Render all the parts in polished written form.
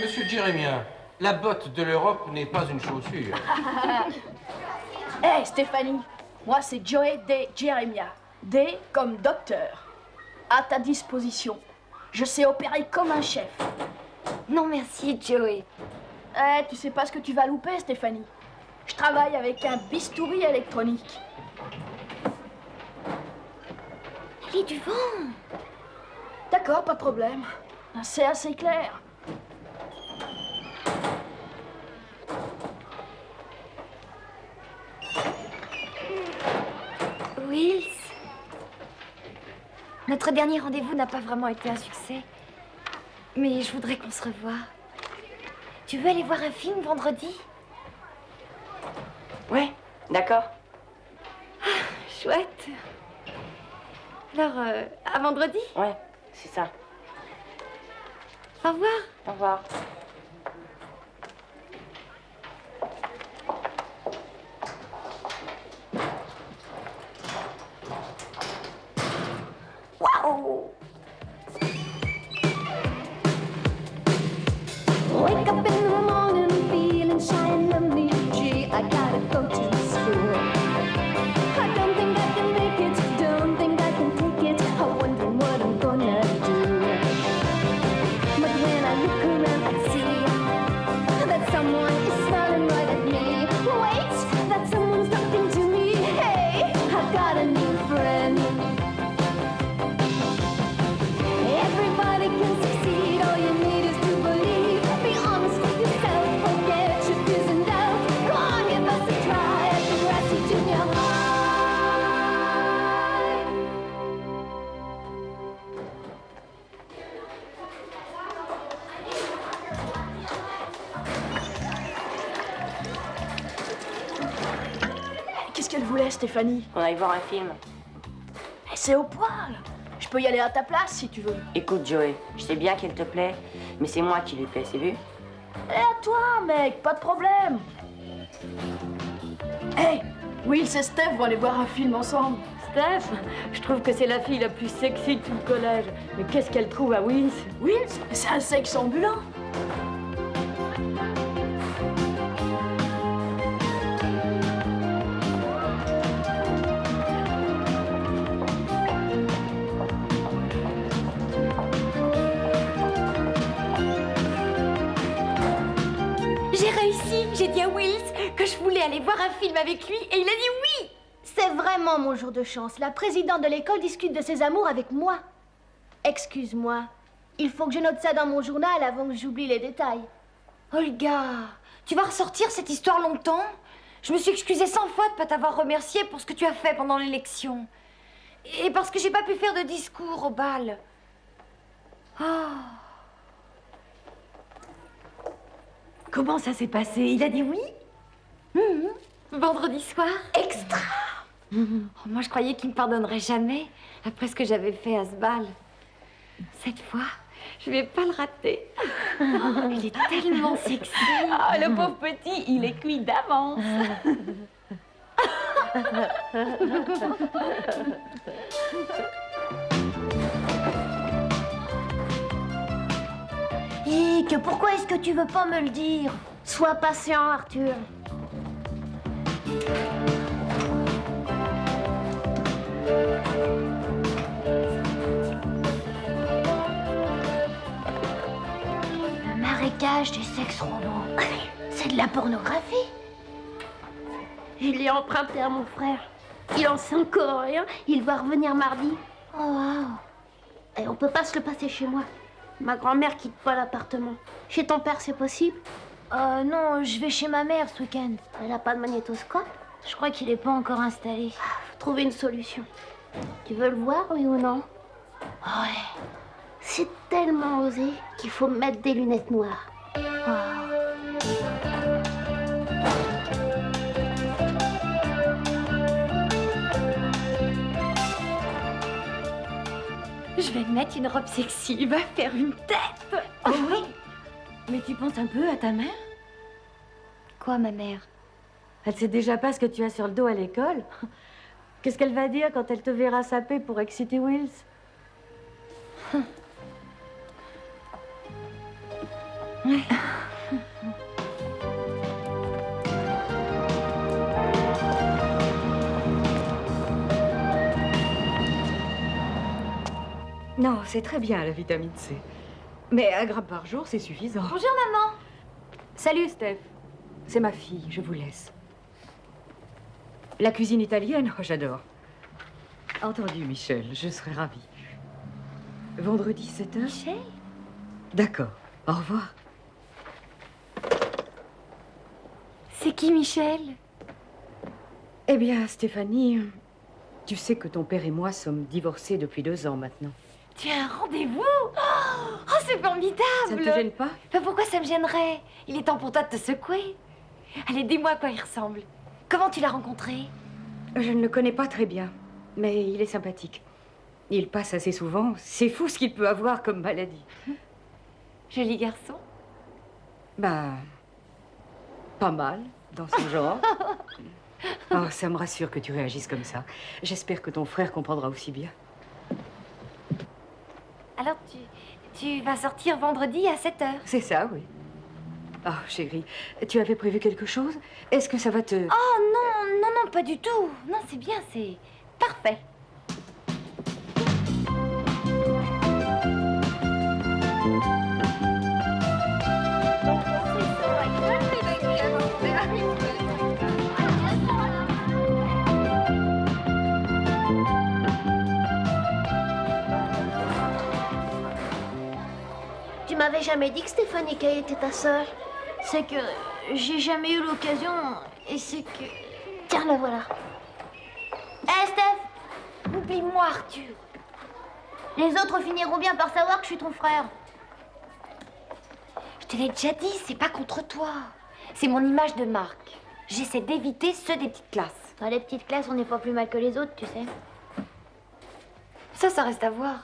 Monsieur Jérémien, la botte de l'Europe n'est pas une chaussure. Hé, hey, Stéphanie, moi c'est Joey D. Jérémia. D comme docteur. À ta disposition. Je sais opérer comme un chef. Non, merci, Joey. Eh, tu sais pas ce que tu vas louper, Stéphanie. Je travaille avec un bistouri électronique. Il y a du vent. D'accord, pas de problème. C'est assez clair. Wills, notre dernier rendez-vous n'a pas vraiment été un succès. Mais je voudrais qu'on se revoie. Tu veux aller voir un film vendredi? Ouais, d'accord. Ah, chouette. Alors, à vendredi? Ouais, c'est ça. Au revoir. Au revoir. Waouh! Wake up in the morning feeling shy and lonely. Gee, I gotta go to school. I don't think I can make it, don't think I can take it. I'm wondering what I'm gonna do. But when I look around, I see that someone is smiling right at me. Wait, that someone's talking to me. Hey, I got a new friend. Everybody can succeed, all you need is to believe. Be honest with yourself, forget your fears and doubts. Go on, give us a try at the grassy junior high. Qu'est-ce qu'elle voulait, Stéphanie? On aille voir un film. Eh, c'est au poil. Je peux y aller à ta place, si tu veux. Écoute, Joey, je sais bien qu'elle te plaît, mais c'est moi qui l'ai fait, c'est vu? Eh, à toi, mec, pas de problème. Hey, Will et Steph vont aller voir un film ensemble. Steph, je trouve que c'est la fille la plus sexy de tout le collège. Mais qu'est-ce qu'elle trouve à Wills? Will, c'est un sexe ambulant. J'ai réussi, j'ai dit à Wills que je voulais aller voir un film avec lui et il a dit oui. C'est vraiment mon jour de chance. La présidente de l'école discute de ses amours avec moi. Excuse-moi. Il faut que je note ça dans mon journal avant que j'oublie les détails. Olga, tu vas ressortir cette histoire longtemps? Je me suis excusée 100 fois de ne pas t'avoir remercié pour ce que tu as fait pendant l'élection. Et parce que j'ai pas pu faire de discours au bal. Oh. Comment ça s'est passé? Il a dit oui? Vendredi soir? Extra! Oh, moi, je croyais qu'il me pardonnerait jamais après ce que j'avais fait à ce bal. Cette fois, je vais pas le rater. Oh, il est tellement sexy. Ah, le pauvre petit, il est cuit d'avance. Hic, pourquoi est-ce que tu veux pas me le dire? Sois patient, Arthur. Le marécage des sexes robots. C'est de la pornographie. Je l'ai emprunté à mon frère. Il en sait encore rien. Il va revenir mardi. Oh, waouh. Et on peut pas se le passer chez moi. Ma grand-mère quitte pas l'appartement. Chez ton père, c'est possible? Non, je vais chez ma mère ce week-end. Elle a pas de magnétoscope? Je crois qu'il est pas encore installé. Faut trouver une solution. Tu veux le voir, oui ou non? Ouais. C'est tellement osé qu'il faut mettre des lunettes noires. Je vais me mettre une robe sexy, il va faire une tête. Oh oui? Mais tu penses un peu à ta mère? Quoi, ma mère? Elle sait déjà pas ce que tu as sur le dos à l'école. Qu'est-ce qu'elle va dire quand elle te verra saper pour exciter Wills? Oui. Non, c'est très bien la vitamine C. Mais 1 gramme par jour, c'est suffisant. Bonjour, maman. Salut, Steph. C'est ma fille, je vous laisse. La cuisine italienne, oh, j'adore. Entendu, Michel, je serai ravie. Vendredi, 7h? Michel? D'accord. Au revoir. C'est qui, Michel? Eh bien, Stéphanie, tu sais que ton père et moi sommes divorcés depuis 2 ans maintenant. Tu as un rendez-vous? Oh, c'est formidable! Ça ne te gêne pas? Pourquoi ça me gênerait? Il est temps pour toi de te secouer. Allez, dis-moi à quoi il ressemble. Comment tu l'as rencontré? Je ne le connais pas très bien, mais il est sympathique. Il passe assez souvent. C'est fou ce qu'il peut avoir comme maladie. Joli garçon. Bah, pas mal, dans son genre. Oh, ça me rassure que tu réagisses comme ça. J'espère que ton frère comprendra aussi bien. Alors, tu vas sortir vendredi à 7h. C'est ça, oui. Oh, chérie, tu avais prévu quelque chose? Est-ce que ça va te... Oh non, non, non, pas du tout. Non, c'est bien, c'est parfait. Tu m'avais jamais dit que Stéphanie Kay était ta sœur. C'est que j'ai jamais eu l'occasion et c'est que... Tiens, la voilà. Hé, Steph, oublie-moi, Arthur. Les autres finiront bien par savoir que je suis ton frère. Je te l'ai déjà dit, c'est pas contre toi. C'est mon image de marque. J'essaie d'éviter ceux des petites classes. Dans les petites classes, on n'est pas plus mal que les autres, tu sais. Ça reste à voir.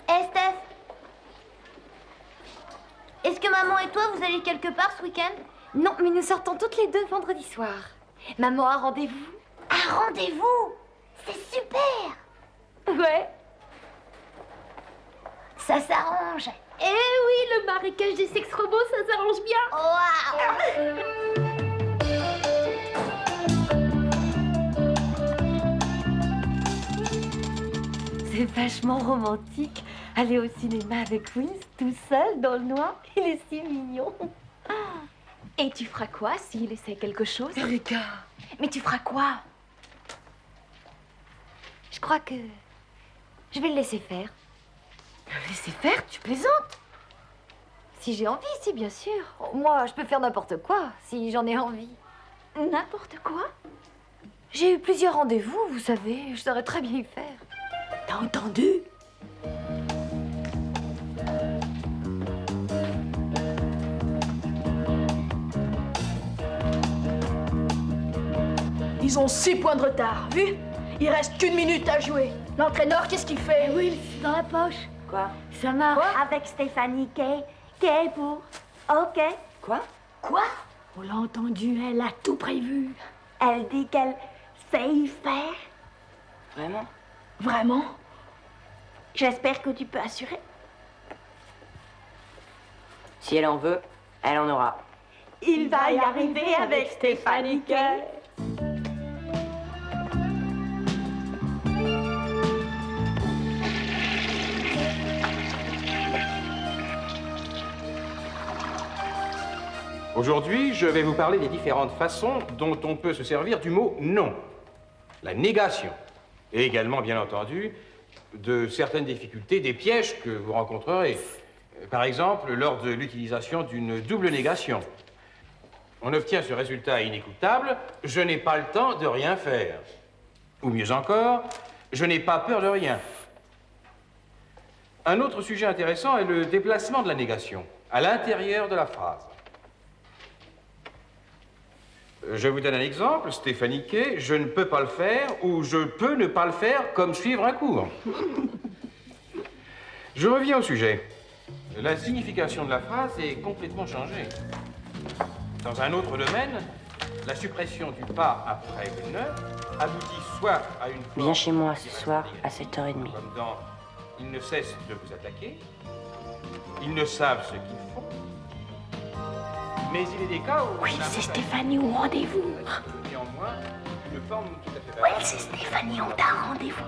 Hé, Steph, est-ce que maman et toi, vous allez quelque part ce week-end? Non, mais nous sortons toutes les deux vendredi soir. Maman a rendez-vous. Un rendez-vous? C'est super! Ouais. Ça s'arrange. Eh oui, le marécage des sex robots, ça s'arrange bien. Waouh! C'est vachement romantique. Aller au cinéma avec Vince, tout seul, dans le noir. Il est si mignon. Et tu feras quoi s'il essaie quelque chose? Erika. Mais tu feras quoi? Je crois que je vais le laisser faire. Le laisser faire? Tu plaisantes? Si j'ai envie, si, bien sûr. Moi, je peux faire n'importe quoi, si j'en ai envie. N'importe quoi? J'ai eu plusieurs rendez-vous, vous savez. Je saurais très bien y faire. T'as entendu? Ils ont 6 points de retard, vu? Il reste qu'1 minute à jouer. L'entraîneur, qu'est-ce qu'il fait? Will, c'est dans la poche. Quoi? Ça marche. Avec Stéphanie Kay. Kay pour... OK. Quoi? Quoi? On l'a entendu, elle a tout prévu. Elle dit qu'elle sait y faire. Vraiment? Vraiment? J'espère que tu peux assurer. Si elle en veut, elle en aura. Il va y arriver avec Stéphanie Kay. Aujourd'hui, je vais vous parler des différentes façons dont on peut se servir du mot non. La négation. Et également, bien entendu, de certaines difficultés, des pièges que vous rencontrerez. Par exemple, lors de l'utilisation d'une double négation. On obtient ce résultat inécoutable, je n'ai pas le temps de rien faire. Ou mieux encore, je n'ai pas peur de rien. Un autre sujet intéressant est le déplacement de la négation, à l'intérieur de la phrase. Je vous donne un exemple, Stéphanie Kay, je ne peux pas le faire ou je peux ne pas le faire comme suivre un cours. Je reviens au sujet. La signification de la phrase est complètement changée. Dans un autre domaine, la suppression du pas après une heure aboutit soit à une Viens chez moi ce soir à 7h30. Comme dans Il ne cesse de vous attaquer, Ils ne savent ce qu'ils font. Mais il est des cas où... Oui, c'est Stéphanie au rendez-vous. Néanmoins, une forme tout à fait Oui, valable. c'est Stéphanie, on t'a un rendez-vous.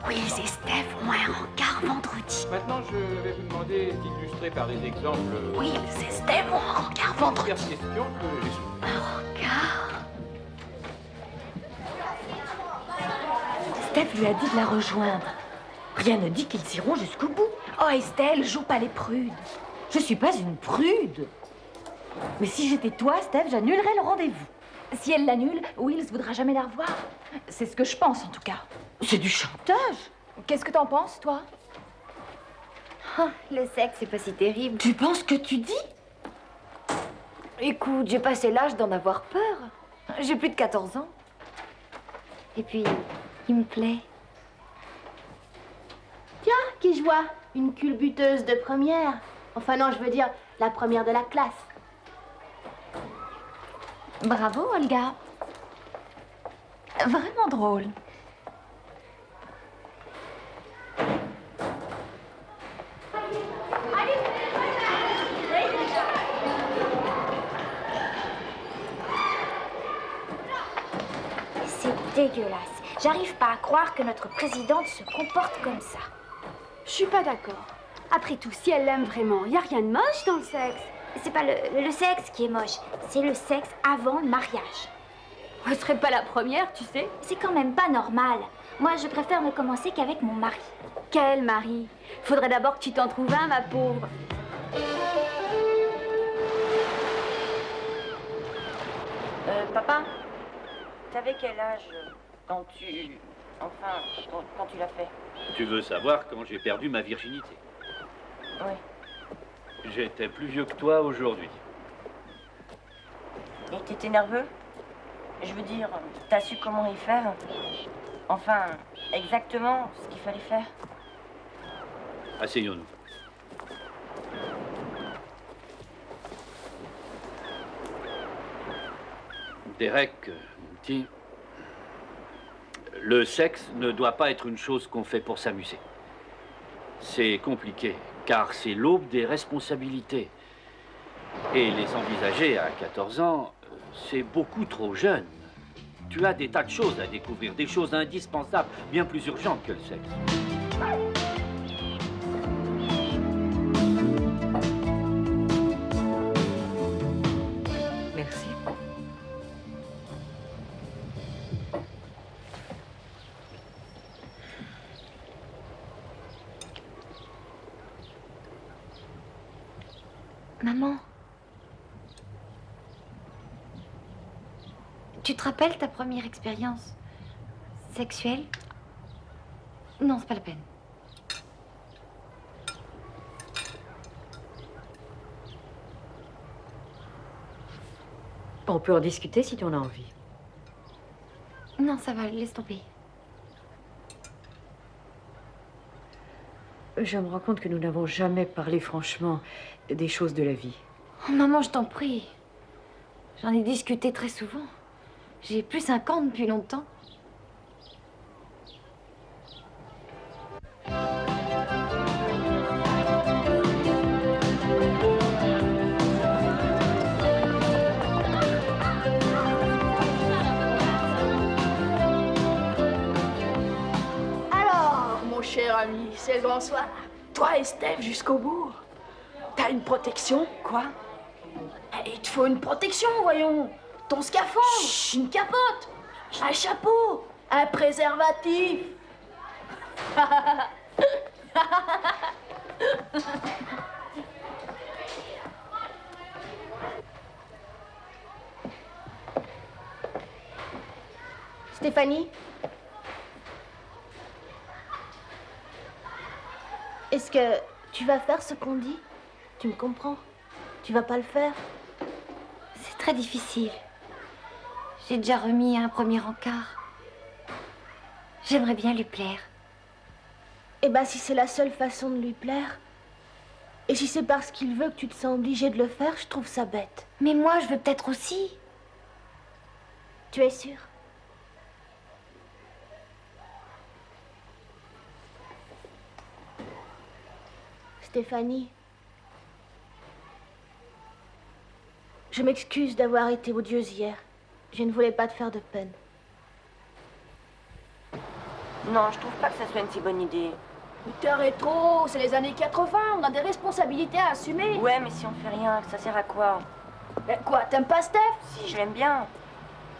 Oui, c'est Steph, on a un rencard vendredi. Maintenant, je vais vous demander d'illustrer par des exemples... Oui, c'est Steph, on a un rencard vendredi. diverses questions que j'ai soulevées. Un rencard. Steph lui a dit de la rejoindre. Rien ne dit qu'ils iront jusqu'au bout. Oh, Estelle, joue pas les prudes. Je suis pas une prude. Mais si j'étais toi, Steph, j'annulerais le rendez-vous. Si elle l'annule, Wills voudra jamais la revoir. C'est ce que je pense, en tout cas. C'est du chantage. Qu'est-ce que t'en penses, toi? Oh, le sexe, c'est pas si terrible. Tu penses que tu dis? Écoute, j'ai passé l'âge d'en avoir peur. J'ai plus de 14 ans. Et puis, il me plaît. Tiens, qui je vois? Une culbuteuse de première. Enfin non, je veux dire, la première de la classe. Bravo, Olga. Vraiment drôle. C'est dégueulasse. J'arrive pas à croire que notre présidente se comporte comme ça. Je suis pas d'accord. Après tout, si elle l'aime vraiment, y a rien de moche dans le sexe. C'est pas le sexe qui est moche, c'est le sexe avant le mariage. Je serais pas la première, tu sais. C'est quand même pas normal. Moi, je préfère ne commencer qu'avec mon mari. Quel mari? Faudrait d'abord que tu t'en trouves un, ma pauvre. Papa, t'avais quel âge quand tu... Enfin, quand tu l'as fait? Tu veux savoir quand j'ai perdu ma virginité? Oui. J'étais plus vieux que toi aujourd'hui. Et t'étais nerveux? Je veux dire, t'as su comment y faire? Enfin, exactement ce qu'il fallait faire? Asseyons-nous. Derek, mon petit, le sexe ne doit pas être une chose qu'on fait pour s'amuser. C'est compliqué, car c'est l'aube des responsabilités. Et les envisager à 14 ans, c'est beaucoup trop jeune. Tu as des tas de choses à découvrir, des choses indispensables, bien plus urgentes que le sexe. Merci. Maman, tu te rappelles ta première expérience sexuelle? Non, c'est pas la peine. On peut en discuter si tu en as envie. Non, ça va, laisse tomber. Je me rends compte que nous n'avons jamais parlé franchement des choses de la vie. Oh, maman, je t'en prie. J'en ai discuté très souvent. J'ai plus 5 ans depuis longtemps. Alors, mon cher ami, c'est le grand soir. Toi et Steph jusqu'au bout. T'as une protection? Quoi? Il te faut une protection, voyons. Ton scaphandre, une capote, un chapeau, un préservatif. Stéphanie? Est-ce que tu vas faire ce qu'on dit? Tu me comprends? Tu vas pas le faire? C'est très difficile. J'ai déjà remis un premier encart. J'aimerais bien lui plaire. Eh ben, si c'est la seule façon de lui plaire, et si c'est parce qu'il veut que tu te sens obligée de le faire, je trouve ça bête. Mais moi, je veux peut-être aussi. Tu es sûre? Stéphanie. Je m'excuse d'avoir été odieuse hier. Je ne voulais pas te faire de peine. Non, je trouve pas que ça soit une si bonne idée. Mais t'es rétro, c'est les années 80, on a des responsabilités à assumer. Ouais, mais si on fait rien, ça sert à quoi? Mais quoi, t'aimes pas Steph? Si, je l'aime bien.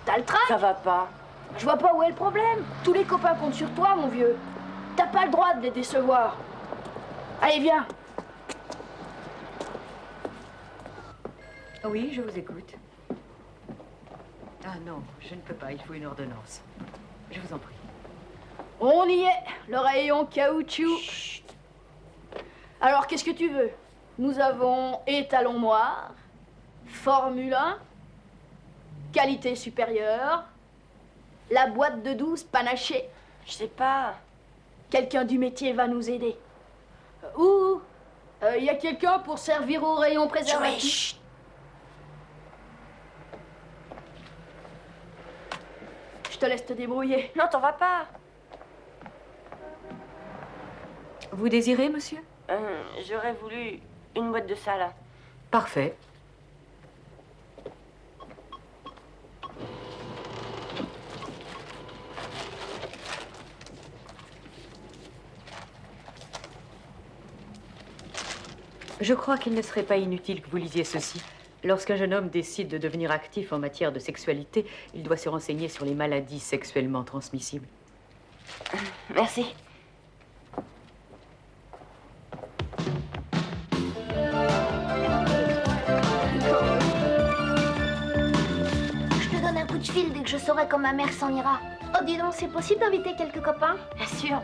T'as le trac? Ça va pas. Je vois pas où est le problème. Tous les copains comptent sur toi, mon vieux. T'as pas le droit de les décevoir. Allez, viens. Oui, je vous écoute. Ah non, je ne peux pas, il faut une ordonnance. Je vous en prie. On y est, le rayon caoutchouc. Chut. Alors, qu'est-ce que tu veux? Nous avons étalon noir, Formule 1, qualité supérieure, la boîte de 12 panachée. Je sais pas. Quelqu'un du métier va nous aider. Ou y a quelqu'un pour servir au rayon préservatif? Je te laisse te débrouiller. Non, t'en vas pas. Vous désirez, monsieur? J'aurais voulu une boîte de ça, là. Parfait. Je crois qu'il ne serait pas inutile que vous lisiez ceci. Lorsqu'un jeune homme décide de devenir actif en matière de sexualité, il doit se renseigner sur les maladies sexuellement transmissibles. Merci. Je te donne un coup de fil dès que je saurai quand ma mère s'en ira. Oh, dis donc, c'est possible d'inviter quelques copains? Bien sûr.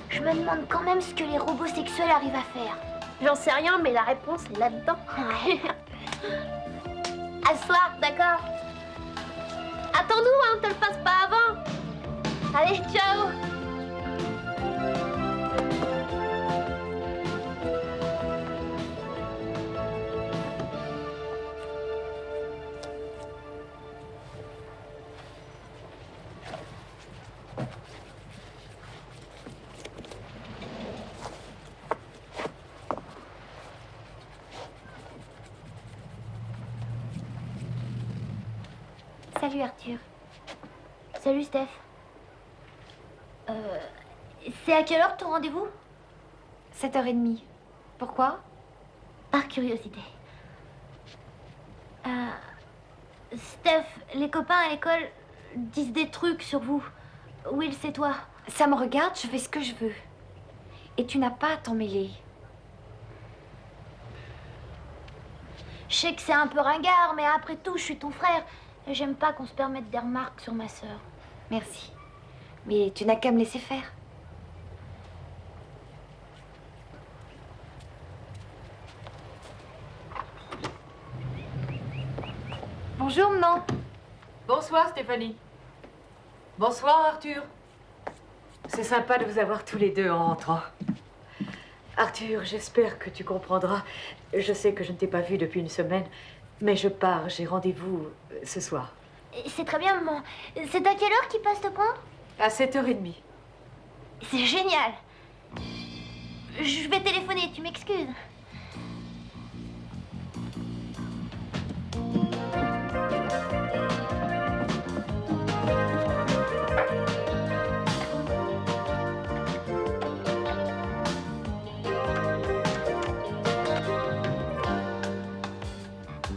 Je me demande quand même ce que les robots sexuels arrivent à faire. J'en sais rien, mais la réponse est là-dedans. À ce soir, d'accord? Attends-nous, hein, te le passe pas avant. Allez, ciao. Salut Arthur. Salut Steph. C'est à quelle heure ton rendez-vous? 7h30. Pourquoi? Par curiosité. Steph, les copains à l'école disent des trucs sur vous. Will, c'est toi. Ça me regarde, je fais ce que je veux. Et tu n'as pas à t'en mêler. Je sais que c'est un peu ringard, mais après tout, je suis ton frère. Et j'aime pas qu'on se permette des remarques sur ma sœur. Merci. Mais tu n'as qu'à me laisser faire. Bonjour, maman. Bonsoir, Stéphanie. Bonsoir, Arthur. C'est sympa de vous avoir tous les deux en rentrant. Arthur, j'espère que tu comprendras. Je sais que je ne t'ai pas vu depuis une semaine, mais je pars, j'ai rendez-vous ce soir. C'est très bien, maman. C'est à quelle heure qu'il passe te prendre? À 7h30. C'est génial. Je vais téléphoner, tu m'excuses.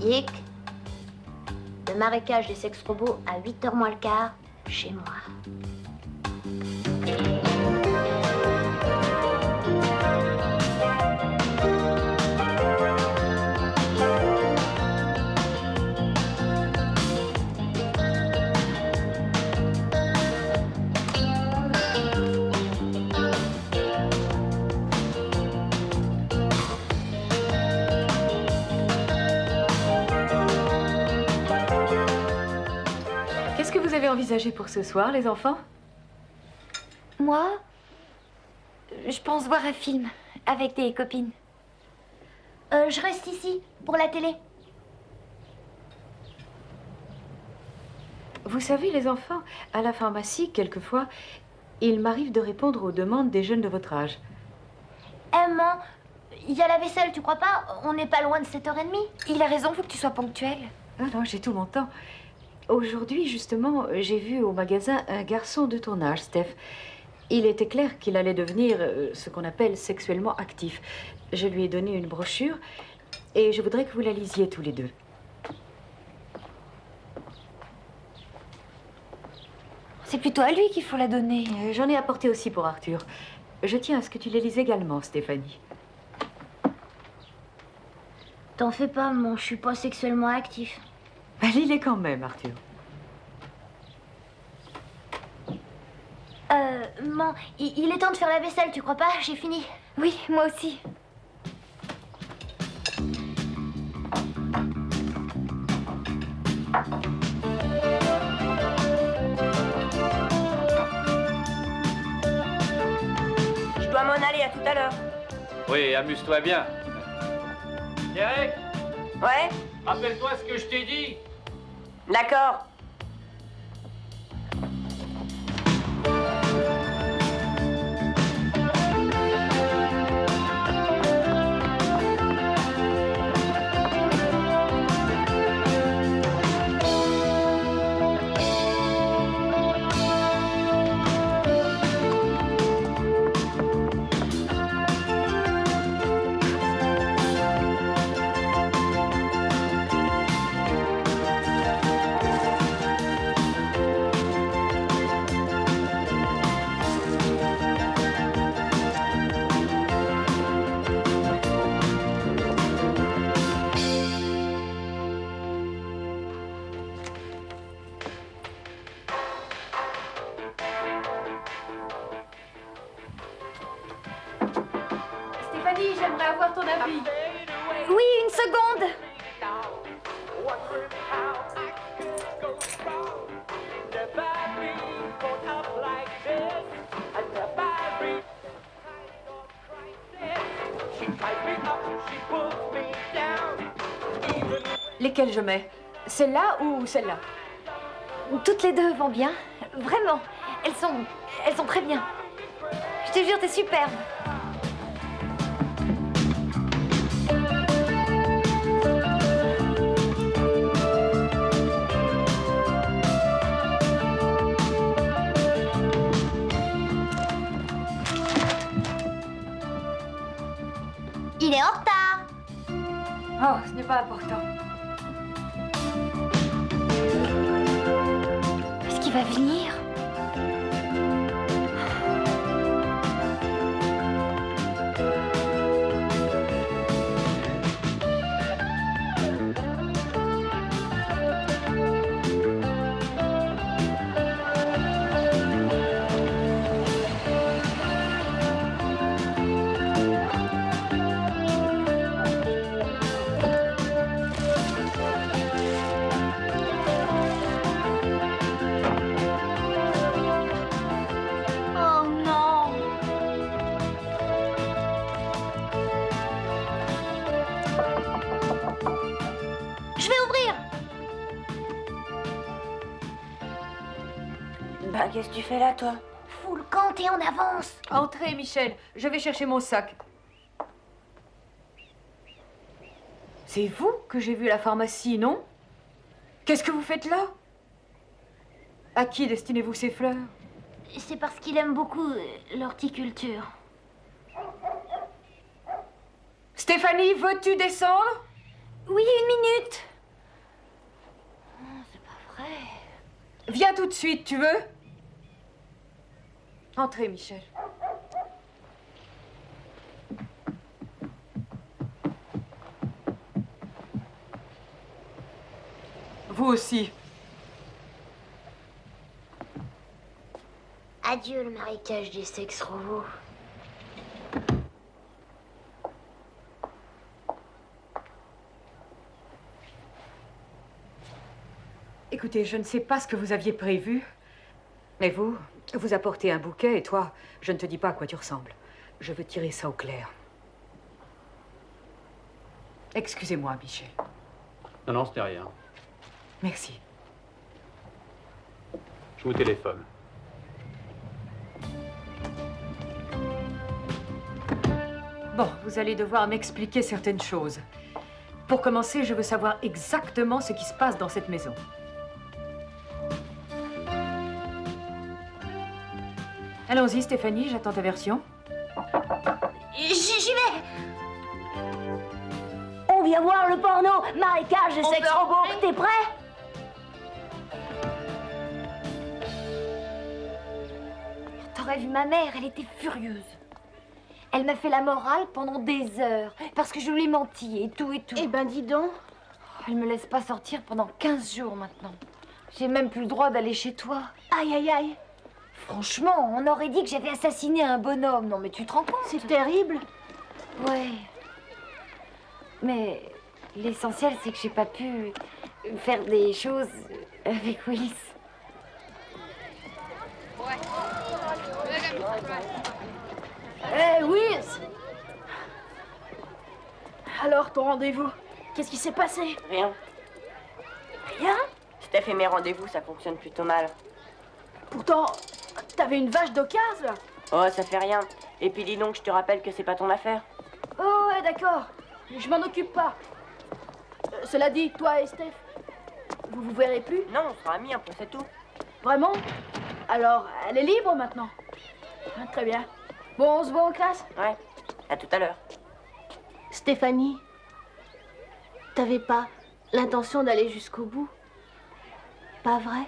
Yick, le marécage des sex-robots à 8h moins le quart, chez moi. Qu'est-ce que vous avez envisagé pour ce soir, les enfants? Moi, je pense voir un film avec des copines. Je reste ici, pour la télé. Vous savez, les enfants, à la pharmacie, quelquefois, il m'arrive de répondre aux demandes des jeunes de votre âge. Maman, il y a la vaisselle, tu crois pas? On n'est pas loin de 7h30. Il a raison, faut que tu sois ponctuelle. Non, non, j'ai tout mon temps. Aujourd'hui, justement, j'ai vu au magasin un garçon de ton âge, Steph. Il était clair qu'il allait devenir ce qu'on appelle sexuellement actif. Je lui ai donné une brochure et je voudrais que vous la lisiez tous les deux. C'est plutôt à lui qu'il faut la donner. J'en ai apporté aussi pour Arthur. Je tiens à ce que tu les lises également, Stéphanie. T'en fais pas, maman, je suis pas sexuellement actif. Bah, lis-les quand même, Arthur. Maman, il est temps de faire la vaisselle, tu crois pas? J'ai fini. Oui, moi aussi. Je dois m'en aller, à tout à l'heure. Oui, amuse-toi bien. Derek, Ouais? rappelle-toi ce que je t'ai dit. D'accord. Stéphanie, j'aimerais avoir ton avis. Oui, une seconde. Lesquelles je mets? Celle-là ou celle-là? Toutes les deux vont bien. Vraiment. Elles sont très bien. Je te jure, t'es superbe. Il est en retard. Oh, ce n'est pas important. Est-ce qu'il va venir? Oh non. Je vais ouvrir. Bah, qu'est-ce que tu fais là, toi? Fous le camp et on avance. Entrez, Michel. Je vais chercher mon sac. C'est vous que j'ai vu à la pharmacie, non? Qu'est-ce que vous faites là? À qui destinez-vous ces fleurs? C'est parce qu'il aime beaucoup l'horticulture. Stéphanie, veux-tu descendre? Oui, une minute. C'est pas vrai. Viens tout de suite, tu veux? Entrez, Michel. Vous aussi. Adieu le marécage des sexes robots. Écoutez, je ne sais pas ce que vous aviez prévu, mais vous apportez un bouquet et toi, je ne te dis pas à quoi tu ressembles. Je veux tirer ça au clair. Excusez-moi, Michel. Non, non, c'était rien. Merci. Je vous téléphone. Bon, vous allez devoir m'expliquer certaines choses. Pour commencer, je veux savoir exactement ce qui se passe dans cette maison. Allons-y, Stéphanie, j'attends ta version. J'y vais. On vient voir le porno, marécage et sexe robot. T'es prêt? T'aurais vu ma mère, elle était furieuse. Elle m'a fait la morale pendant des heures, parce que je lui ai menti et tout et tout. Eh ben dis donc. Elle me laisse pas sortir pendant 15 jours maintenant. J'ai même plus le droit d'aller chez toi. Aïe, aïe, aïe. Franchement, on aurait dit que j'avais assassiné un bonhomme. Non mais tu te rends compte? C'est terrible. Ouais. Mais l'essentiel, c'est que j'ai pas pu faire des choses avec Willis. Hé, Wills! Alors, ton rendez-vous, qu'est-ce qui s'est passé? Rien. Rien? Steph et mes rendez-vous, ça fonctionne plutôt mal. Pourtant, t'avais une vache d'occasion, là. Oh, ça fait rien. Et puis dis donc, je te rappelle que c'est pas ton affaire. Oh, ouais, d'accord. Je m'en occupe pas. Cela dit, toi et Steph, vous vous verrez plus? Non, on sera amis un peu, c'est tout. Vraiment? Alors, elle est libre maintenant? Ah, très bien. Bon, on se voit en classe? Ouais, à tout à l'heure. Stéphanie, t'avais pas l'intention d'aller jusqu'au bout? Pas vrai?